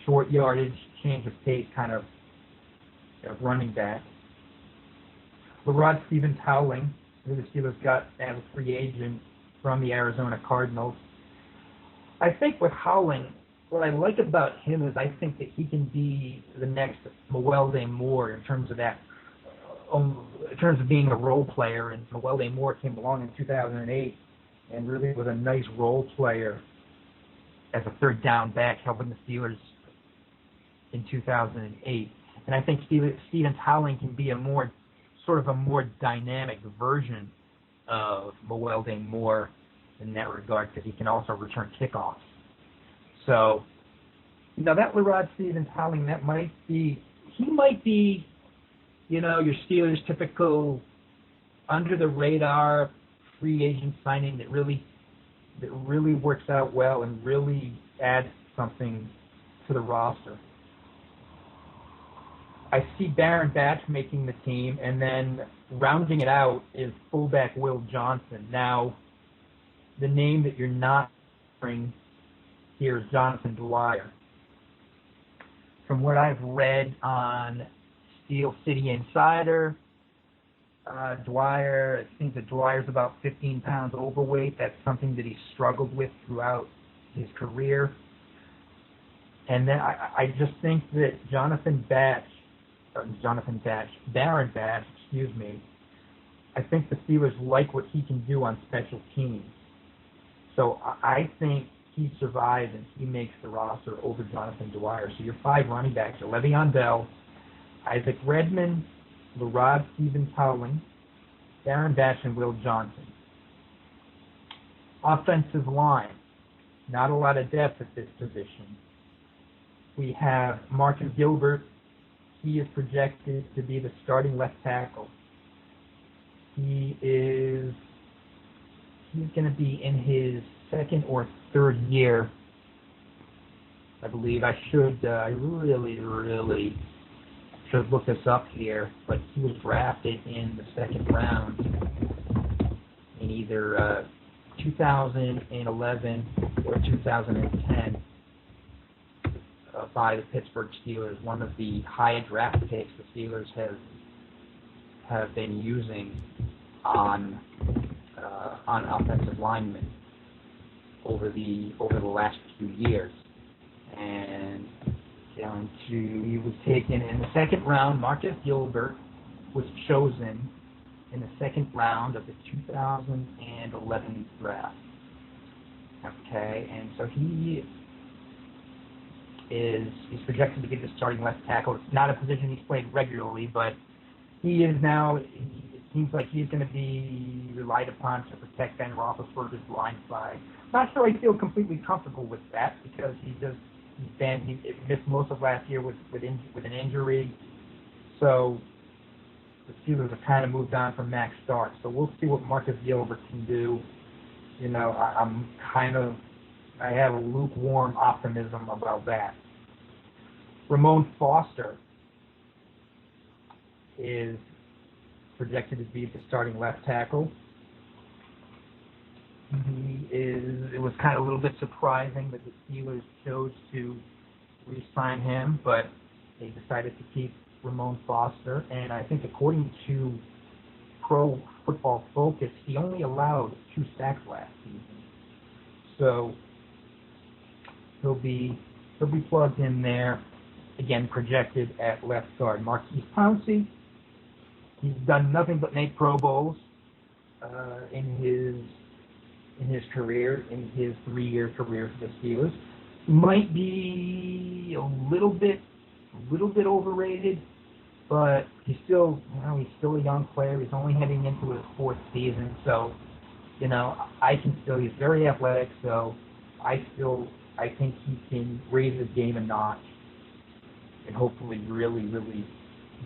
S5: Short yardage, change of pace kind of running back. LaRod Stevens-Howling, who the Steelers got as a free agent from the Arizona Cardinals. I think with Howling, what I like about him is I think that he can be the next Mewelde Moore in terms of that, in terms of being a role player. And Mewelde Moore came along in 2008 and really was a nice role player as a third down back, helping the Steelers in 2008. And I think Stevens-Howling can be a more dynamic version of Mewelde Moore in that regard, because he can also return kickoffs. So, that LaRod Stevens-Howling, he might be, your Steelers' typical under-the-radar free agent signing that really works out well and really adds something to the roster. I see Baron Batch making the team, and then rounding it out is fullback Will Johnson. Now, the name that you're not hearing here is Jonathan Dwyer. From what I've read on Steel City Insider, Dwyer, it seems that Dwyer's about 15 pounds overweight. That's something that he's struggled with throughout his career. And then I just think that Baron Batch, I think the Steelers like what he can do on special teams. So I think he survives and he makes the roster over Jonathan Dwyer. So your 5 running backs are Le'Veon Bell, Isaac Redmond, LaRod Stevens-Howling, Baron Batch, and Will Johnson. Offensive line, not a lot of depth at this position. We have Marcus Gilbert. He is projected to be the starting left tackle. He's going to be in his second or third year, I believe. I really should look this up here, but he was drafted in the second round in either 2011 or 2010 by the Pittsburgh Steelers, one of the high draft picks the Steelers have been using on offensive linemen over the last few years. And he was taken in the second round. Marcus Gilbert was chosen in the second round of the 2011 draft. Okay, and so he's projected to be the starting left tackle. It's not a position he's played regularly, but he is now. It seems like he's going to be relied upon to protect Ben Roethlisberger's blind side. Not sure I feel completely comfortable with that because he missed most of last year with an injury. So the Steelers have kind of moved on from Max Stark. So we'll see what Marcus Gilbert can do. You know, I have a lukewarm optimism about that. Ramon Foster is projected to be the starting left tackle. It was kind of a little bit surprising that the Steelers chose to re-sign him, but they decided to keep Ramon Foster. And I think according to Pro Football Focus, he only allowed 2 sacks last season. So he'll be plugged in there. Again, projected at left guard. Marquise Pouncey, he's done nothing but make Pro Bowls in his career, in his 3-year career for the Steelers. Might be a little bit overrated, but he's still a young player. He's only heading into his 4th season, so he's very athletic. So I think he can raise his game a notch and hopefully really, really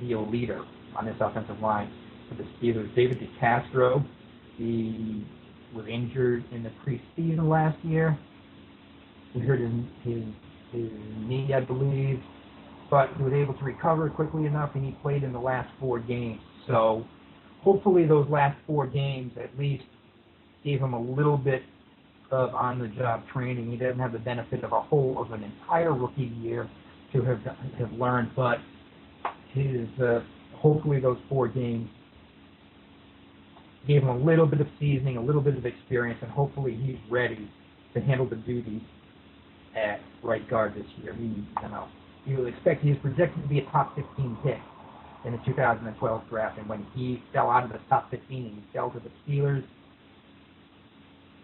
S5: be a leader on this offensive line for the Steelers. David DeCastro, he was injured in the preseason last year. He hurt his knee, I believe, but he was able to recover quickly enough, and he played in the last 4 games. So hopefully those last 4 games at least gave him a little bit of on-the-job training. He doesn't have the benefit of an entire rookie year to have learned, but hopefully those 4 games gave him a little bit of seasoning, a little bit of experience, and hopefully he's ready to handle the duties at right guard this year. He's projected to be a top 15 pick in the 2012 draft, and when he fell out of the top 15 and he fell to the Steelers,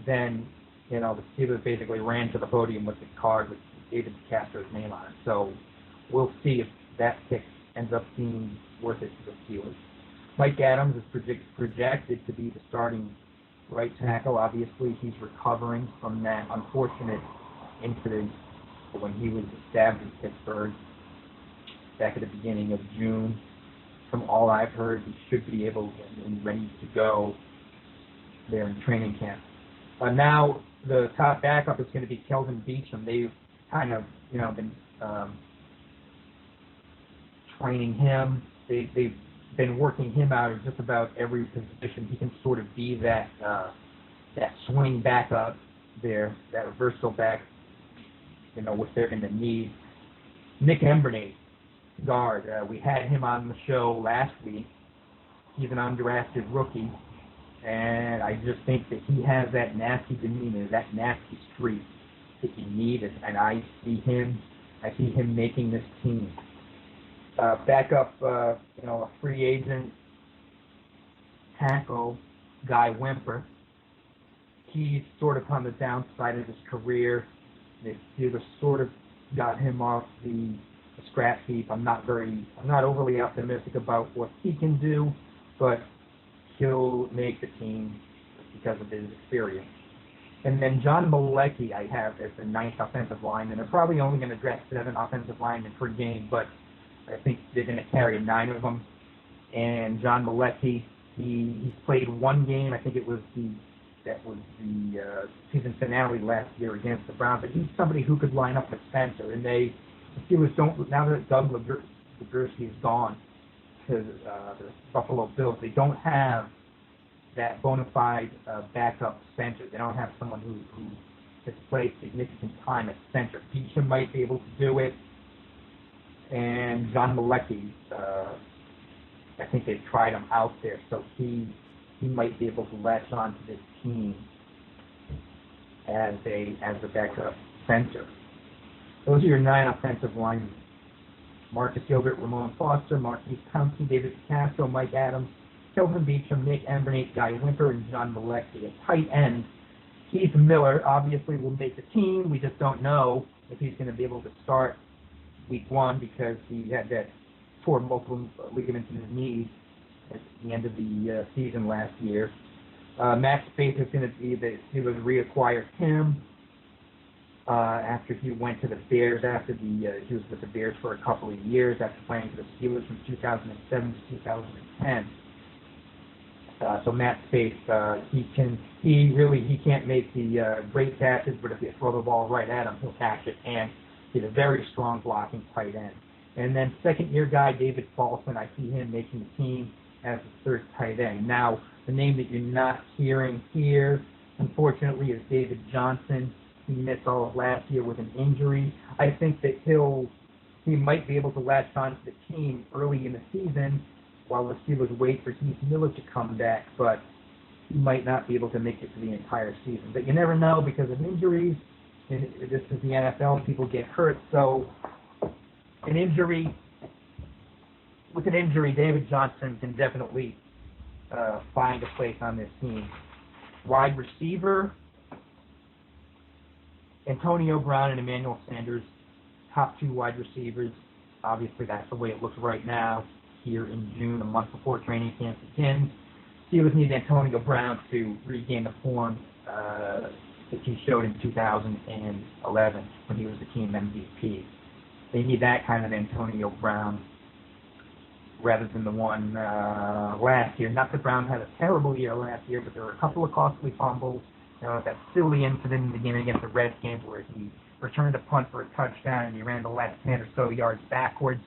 S5: then the Steelers basically ran to the podium with the card with David DeCastro's name on it. So we'll see if that pick ends up being worth it to the Steelers. Mike Adams is projected to be the starting right tackle. Obviously, he's recovering from that unfortunate incident when he was stabbed in Pittsburgh back at the beginning of June. From all I've heard, he should be able and ready to go there in training camp. Now the top backup is going to be Kelvin Beachum. They've kind of been training him. They've been working him out of just about every position. He can sort of be that swing backup there, that versatile back, what they're going to need. Nick Embernay, guard. We had him on the show last week. He's an undrafted rookie, and I just think that he has that nasty demeanor, that nasty streak that you need, and I see him making this team. Backup, a free agent tackle, Guy Wimper. He's sort of on the downside of his career. They sort of got him off the scrap heap. I'm not overly optimistic about what he can do, but he'll make the team because of his experience. And then John Malecki I have as the 9th offensive lineman. They're probably only going to draft 7 offensive linemen per game, but I think they're going to carry 9 of them. And John Malecki, he's played 1 game. I think it was the season finale last year against the Browns. But he's somebody who could line up at center. And the Steelers don't, now that Doug Legursky is gone to the Buffalo Bills, they don't have that bona fide backup center. They don't have someone who has played significant time at center. Beachum might be able to do it. And John Malecki, I think they've tried him out there, so he might be able to latch on to this team as a backup center. Those are your 9 offensive linemen: Marcus Gilbert, Ramon Foster, Marquise Pouncey, David DeCastro, Mike Adams, Kelvin Beachum, Nick Embernay, Guy Wimper, and John Malecki. At tight end, Keith Miller obviously will make the team. We just don't know if he's going to be able to start week 1 because he had that tore multiple ligaments in his knees at the end of the season last year. Max Space is going to be the Steelers reacquired him after he went to the Bears. He was with the Bears for a couple of years after playing for the Steelers from 2007 to 2010. So Matt Space, he can't make the great catches, but if you throw the ball right at him, he'll catch it, and he's a very strong blocking tight end. And then second-year guy David Paulson, I see him making the team as the third tight end. Now, the name that you're not hearing here, unfortunately, is David Johnson. He missed all of last year with an injury. I think that he might be able to latch on to the team early in the season while the Steelers wait for Heath Miller to come back, but he might not be able to make it to the entire season. But you never know because of injuries. This is the NFL. People get hurt. So with an injury, David Johnson can definitely find a place on this team. Wide receiver, Antonio Brown and Emmanuel Sanders, top 2 wide receivers. Obviously, that's the way it looks right now here in June, a month before training camp begins. Steelers need Antonio Brown to regain the form that he showed in 2011 when he was the team MVP. They need that kind of Antonio Brown rather than the one last year. Not that Brown had a terrible year last year, but there were a couple of costly fumbles. That silly incident in the game against the Redskins where he returned a punt for a touchdown and he ran the last 10 or so yards backwards.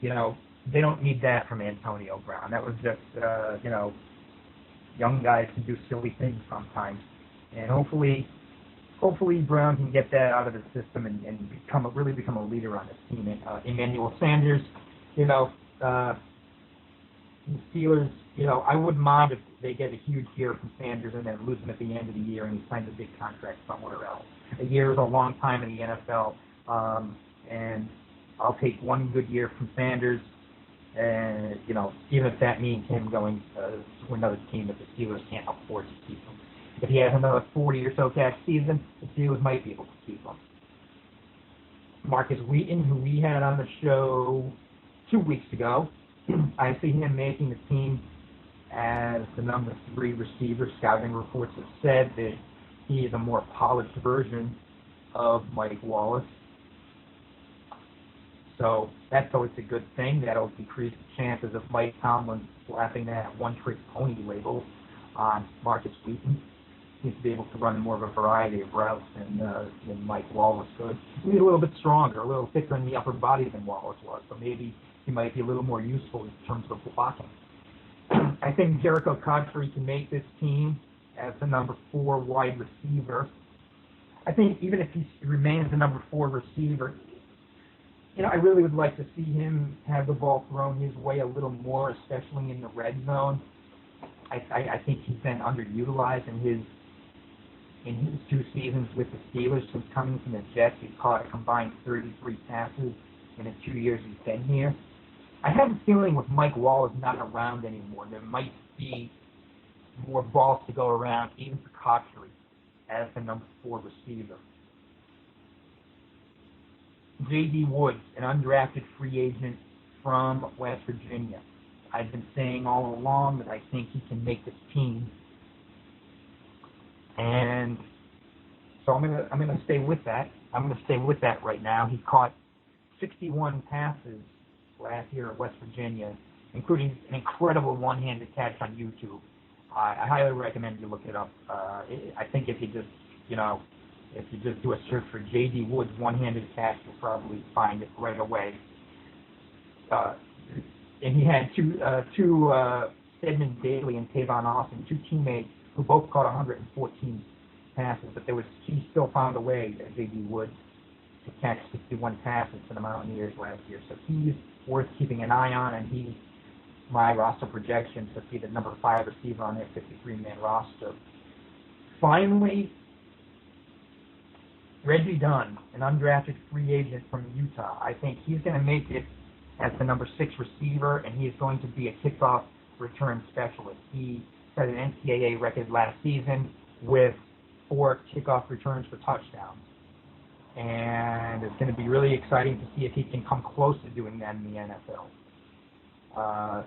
S5: They don't need that from Antonio Brown. That was just, young guys can do silly things sometimes. And hopefully Brown can get that out of the system and become a leader on this team. And Emmanuel Sanders, the Steelers, I wouldn't mind if they get a huge year from Sanders and then lose him at the end of the year and he signs a big contract somewhere else. A year is a long time in the NFL, and I'll take one good year from Sanders, and even if that means him going to another team that the Steelers can't afford to keep him. If he has another 40 or so catch season, the Steelers might be able to keep him. Marcus Wheaton, who we had on the show 2 weeks ago, I see him making the team as the number 3 receiver. Scouting reports have said that he is a more polished version of Mike Wallace. So that's always a good thing. That'll decrease the chances of Mike Tomlin slapping that one-trick pony label on Marcus Wheaton. He needs to be able to run more of a variety of routes than Mike Wallace could. He's a little bit stronger, a little thicker in the upper body than Wallace was, so maybe he might be a little more useful in terms of blocking. I think Jericho Godfrey can make this team as the number 4 wide receiver. I think even if he remains the number 4 receiver, I really would like to see him have the ball thrown his way a little more, especially in the red zone. I think he's been underutilized in his 2 seasons with the Steelers. Since coming from the Jets, he's caught a combined 33 passes in the 2 years he's been here. I have a feeling with Mike Wallace not around anymore, there might be more balls to go around, even for Cotchery as the number 4 receiver. J.D. Woods, an undrafted free agent from West Virginia. I've been saying all along that I think he can make this team, and so I'm gonna stay with that. I'm gonna stay with that right now. He caught 61 passes last year at West Virginia, including an incredible one-handed catch on YouTube. I highly recommend you look it up. I think if you just do a search for J.D. Woods one-handed catch, you'll probably find it right away. And he had two Edmund Bailey and Tavon Austin, 2 teammates who both caught 114 passes, but he still found a way, J.D. Woods, to catch 61 passes for the Mountaineers last year. So he's worth keeping an eye on, and he's my roster projection to be the number 5 receiver on their 53-man roster. Finally, Reggie Dunn, an undrafted free agent from Utah. I think he's going to make it as the number 6 receiver, and he is going to be a kickoff return specialist. He set an NCAA record last season with 4 kickoff returns for touchdowns. and it's going to be really exciting to see if he can come close to doing that in the NFL.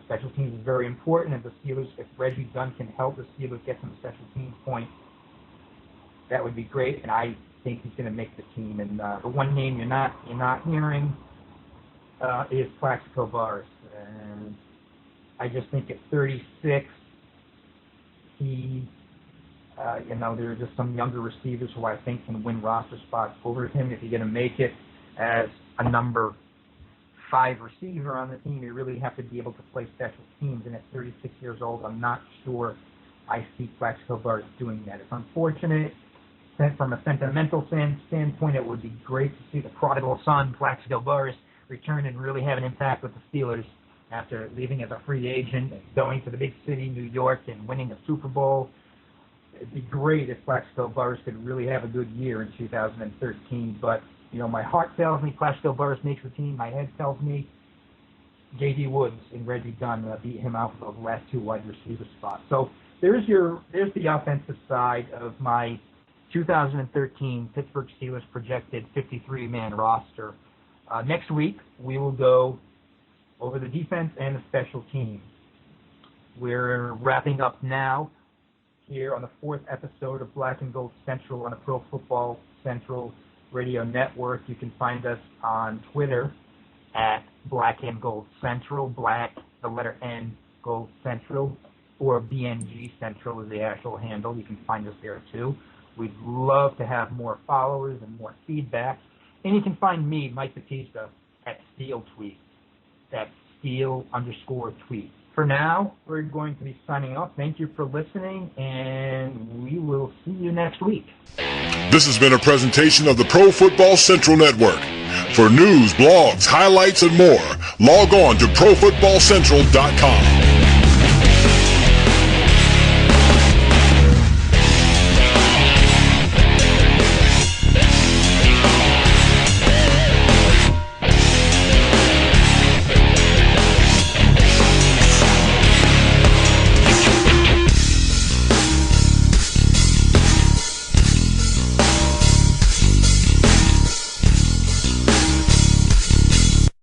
S5: Special teams is very important, and the Steelers, if Reggie Dunn can help the Steelers get some special teams points, that would be great, and I think he's going to make the team. And the one name you're not hearing is Plaxico Burress, and I just think at 36, he, there are just some younger receivers who I think can win roster spots over him. If you're going to make it as a number 5 receiver on the team, you really have to be able to play special teams. And at 36 years old, I'm not sure I see Plaxico Burress doing that. It's unfortunate. From a sentimental standpoint, it would be great to see the prodigal son, Plaxico Burress, return and really have an impact with the Steelers after leaving as a free agent and going to the big city, New York, and winning a Super Bowl. It'd be great if Plaxico Burress could really have a good year in 2013, but my heart tells me Plaxico Burress makes the team. My head tells me J.D. Woods and Reggie Dunn beat him out for those last 2 wide receiver spots. So there's the offensive side of my 2013 Pittsburgh Steelers projected 53-man roster. Next week, we will go over the defense and the special teams. We're wrapping up now here on the 4th episode of Black and Gold Central on the Pro Football Central Radio Network. You can find us on Twitter at Black and Gold Central, Black, the letter N, Gold Central, or BNG Central is the actual handle. You can find us there too. We'd love to have more followers and more feedback. And you can find me, Mike Batista, at Steel Tweet. That's Steel_tweet. For now, we're going to be signing off. Thank you for listening, and we will see you next week.
S1: This has been a presentation of the Pro Football Central Network. For news, blogs, highlights, and more, log on to ProFootballCentral.com.